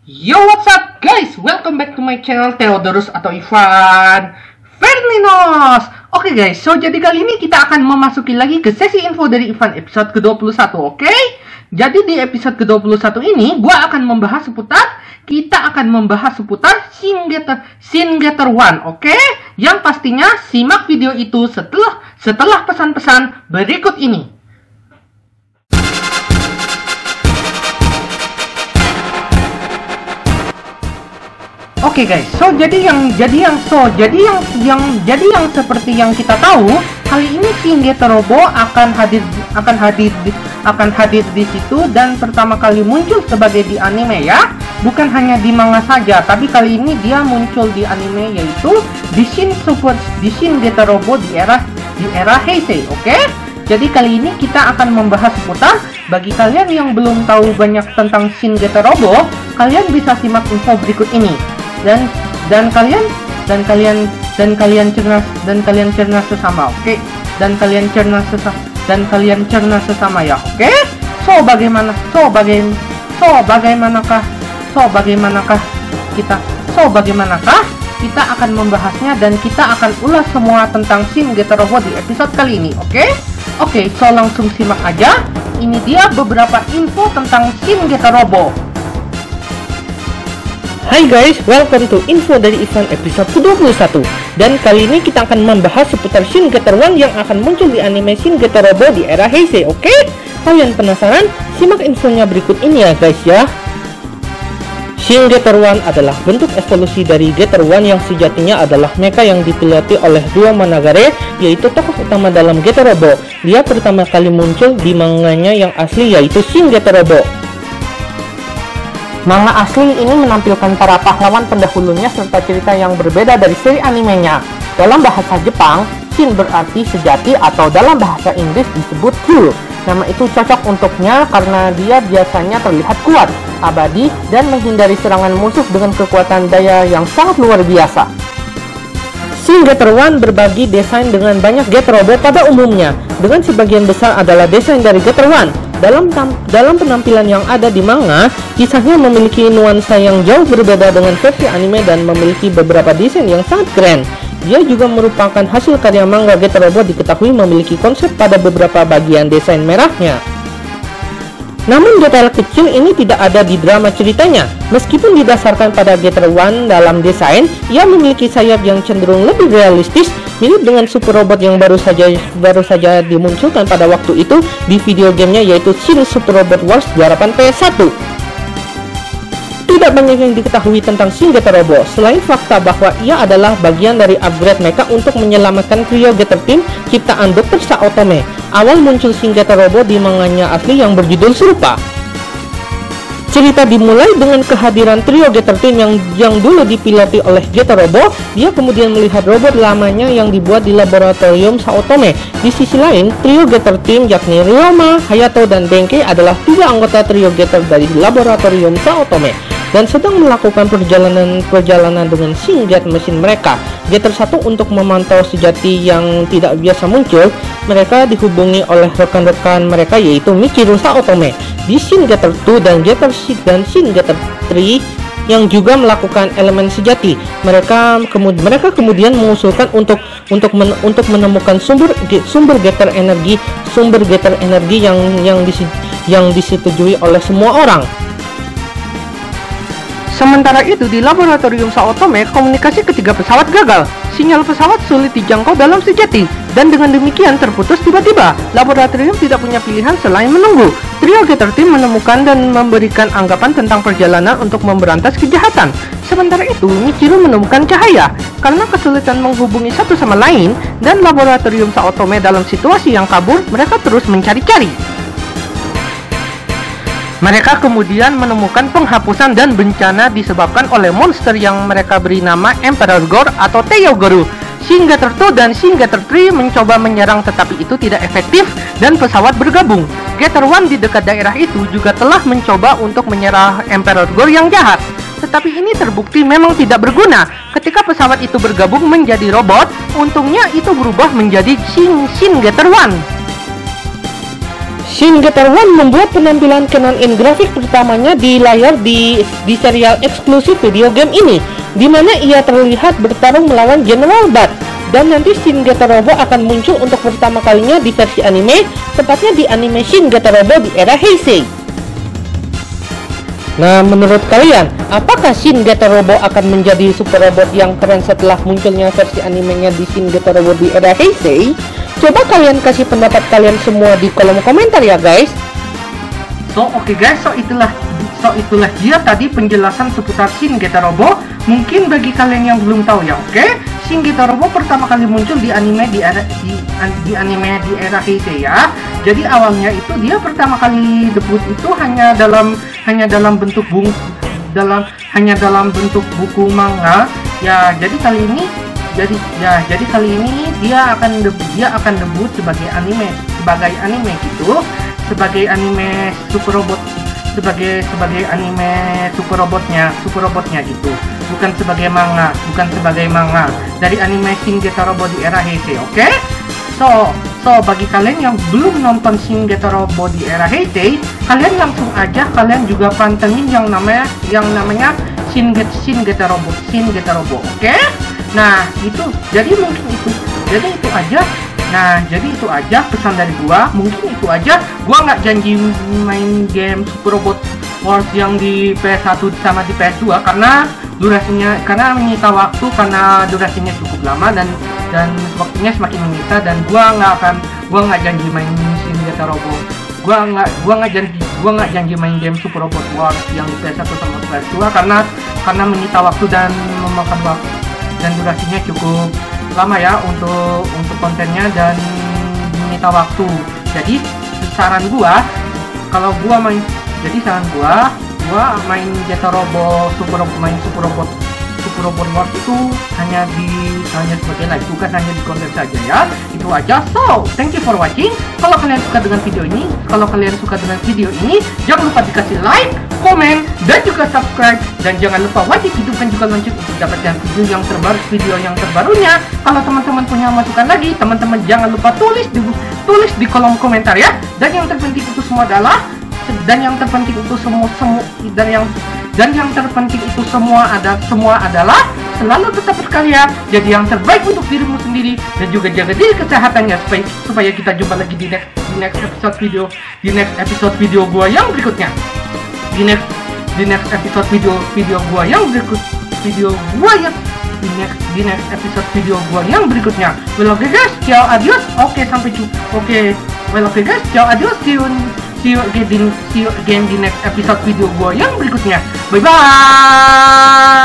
Yo, what's up guys? Welcome back to my channel Theodorus atau Ivan Fernlinos. Oke guys, so jadi kali ini kita akan memasuki lagi ke sesi info dari Ivan episode ke-21, oke? Jadi di episode ke-21 ini kita akan membahas seputar Shin Getter 1, oke? Yang pastinya simak video itu setelah pesan-pesan berikut ini. Oke guys, so jadi yang seperti yang kita tahu, kali ini Shin Getter Robo akan hadir di situ dan pertama kali muncul sebagai di anime ya. Bukan hanya di manga saja, tapi kali ini dia muncul di anime yaitu di Shin Getter Robo di era Heisei, oke? Jadi kali ini kita akan membahas seputar. Bagi kalian yang belum tahu banyak tentang Shin Getter Robo, kalian bisa simak info berikut ini. Dan kalian cernas sesama, oke? Dan kalian cernas sesama ya, oke? Bagaimanakah kita akan membahasnya dan kita akan ulas semua tentang Shin Getter Robo di episode kali ini, oke? Oke, so langsung simak aja. Ini dia beberapa info tentang Shin Getter Robo. Hai guys, welcome to info dari Ivan episode ke-21. Dan kali ini kita akan membahas seputar Shin Getter 1 yang akan muncul di anime Shin Getter Robo di era Heisei, oke? Kalian penasaran? Simak infonya berikut ini ya guys ya. Shin Getter 1 adalah bentuk evolusi dari Getter 1 yang sejatinya adalah mecha yang dipiloti oleh dua Managare, yaitu tokoh utama dalam Getter Robo. Dia pertama kali muncul di manganya yang asli yaitu Shin Getter Robo. Manga asli ini menampilkan para pahlawan pendahulunya serta cerita yang berbeda dari seri animenya. Dalam bahasa Jepang, Shin berarti sejati atau dalam bahasa Inggris disebut true. Nama itu cocok untuknya karena dia biasanya terlihat kuat, abadi, dan menghindari serangan musuh dengan kekuatan daya yang sangat luar biasa. Shin Getter 1 berbagi desain dengan banyak Getter Robo pada umumnya, dengan sebagian besar adalah desain dari Getter 1. Dalam penampilan yang ada di manga, kisahnya memiliki nuansa yang jauh berbeda dengan versi anime dan memiliki beberapa desain yang sangat keren. Dia juga merupakan hasil karya manga Getter Robo diketahui memiliki konsep pada beberapa bagian desain merahnya. Namun detail kecil ini tidak ada di drama ceritanya. Meskipun didasarkan pada Getter 1 dalam desain, ia memiliki sayap yang cenderung lebih realistis, mirip dengan super robot yang baru saja dimunculkan pada waktu itu di video gamenya yaitu Shin Super Robot Wars garapan PS1. Tidak banyak yang diketahui tentang Shin Getter Robo selain fakta bahwa ia adalah bagian dari upgrade mecha untuk menyelamatkan trio Getter Team ciptaan Dr. Saotome. Awal muncul Shin Getter Robo di manganya asli yang berjudul serupa. Cerita dimulai dengan kehadiran trio Getter Team yang dulu dipiloti oleh Getter Robo. Dia kemudian melihat robot lamanya yang dibuat di laboratorium Saotome. Di sisi lain, trio Getter Team yakni Ryoma, Hayato, dan Benkei adalah tiga anggota trio Getter dari laboratorium Saotome dan sedang melakukan perjalanan dengan Shin-Get mesin mereka. Getter 1 untuk memantau sejati yang tidak biasa muncul, mereka dihubungi oleh rekan-rekan mereka yaitu Michiru Saotome. Di Shin Getter 2 dan Shin Getter 3 yang juga melakukan elemen sejati, mereka kemudian mengusulkan untuk menemukan sumber Getter energi yang disetujui oleh semua orang. Sementara itu di laboratorium Saotome, komunikasi ketiga pesawat gagal. Sinyal pesawat sulit dijangkau dalam sejati, dan dengan demikian terputus tiba-tiba. Laboratorium tidak punya pilihan selain menunggu. Trio Getter Team menemukan dan memberikan anggapan tentang perjalanan untuk memberantas kejahatan. Sementara itu, Michiru menemukan cahaya. Karena kesulitan menghubungi satu sama lain, dan laboratorium Saotome dalam situasi yang kabur, mereka terus mencari-cari. Mereka kemudian menemukan penghapusan dan bencana disebabkan oleh monster yang mereka beri nama Emperor Gore atau Teogoru. Shin Getter 2 dan Shin Getter 3 mencoba menyerang tetapi itu tidak efektif dan pesawat bergabung. Getter 1 di dekat daerah itu juga telah mencoba untuk menyerang Emperor Gore yang jahat. Tetapi ini terbukti memang tidak berguna. Ketika pesawat itu bergabung menjadi robot, untungnya itu berubah menjadi Shin Getter 1. Shin Getter One membuat penampilan canon in grafik pertamanya di layar di serial eksklusif video game ini, di mana ia terlihat bertarung melawan General Bat. Dan nanti Shin Getter Robo akan muncul untuk pertama kalinya di versi anime, tepatnya di anime Shin Getter Robo di era Heisei. Nah, menurut kalian, apakah Shin Getter Robo akan menjadi super robot yang keren setelah munculnya versi animenya di Shin Getter Robo di era Heisei? Coba kalian kasih pendapat kalian semua di kolom komentar ya guys. Oke guys, so itulah dia tadi penjelasan seputar Shin Getter Robo. Mungkin bagi kalian yang belum tahu ya, oke? Shin Getter Robo pertama kali muncul di anime di era Heisei ya. Jadi awalnya itu dia pertama kali debut itu hanya dalam bentuk buku manga ya. Jadi kali ini dia akan debut sebagai anime gitu, sebagai anime super robot, sebagai anime super robotnya gitu, bukan sebagai manga dari anime Shin Getter Robo di era Heisei. Oke? So bagi kalian yang belum nonton Shin Getter Robo di era Heisei, kalian langsung aja juga pantengin yang namanya Shin Getter Robo. Oke? Nah, jadi itu aja pesan dari gua. Mungkin itu aja. Gua nggak janji main game Super Robot Wars yang di PS1 sama di PS2 karena menyita waktu, karena durasinya cukup lama dan waktunya semakin menyita, dan gua nggak janji main Shin Getter Robo. Gua nggak janji main game Super Robot Wars yang di PS1 sama PS2 karena menyita waktu dan memakan waktu dan durasinya cukup lama ya untuk kontennya dan menyita waktu. Jadi saran gua main Getter Robo Super Robot Wars itu hanya sebagai live, bukan hanya di konten saja ya. Itu aja. So, thank you for watching. Kalau kalian suka dengan video ini, jangan lupa dikasih like, komen, dan juga subscribe, dan jangan lupa wajib hidupkan juga lonceng untuk dapatkan video yang terbarunya. Kalau teman-teman punya masukan lagi, teman-teman jangan lupa tulis di kolom komentar ya. Dan yang terpenting itu semua adalah selalu tetap berkarya, jadi yang terbaik untuk dirimu sendiri, dan juga jaga diri kesehatannya supaya kita jumpa lagi di next episode video gua yang berikutnya. Di next episode video gua yang berikutnya. Well, okay guys, ciao, adios. Well, okay guys, ciao, adios. See you again di next episode video gua yang berikutnya. Bye bye.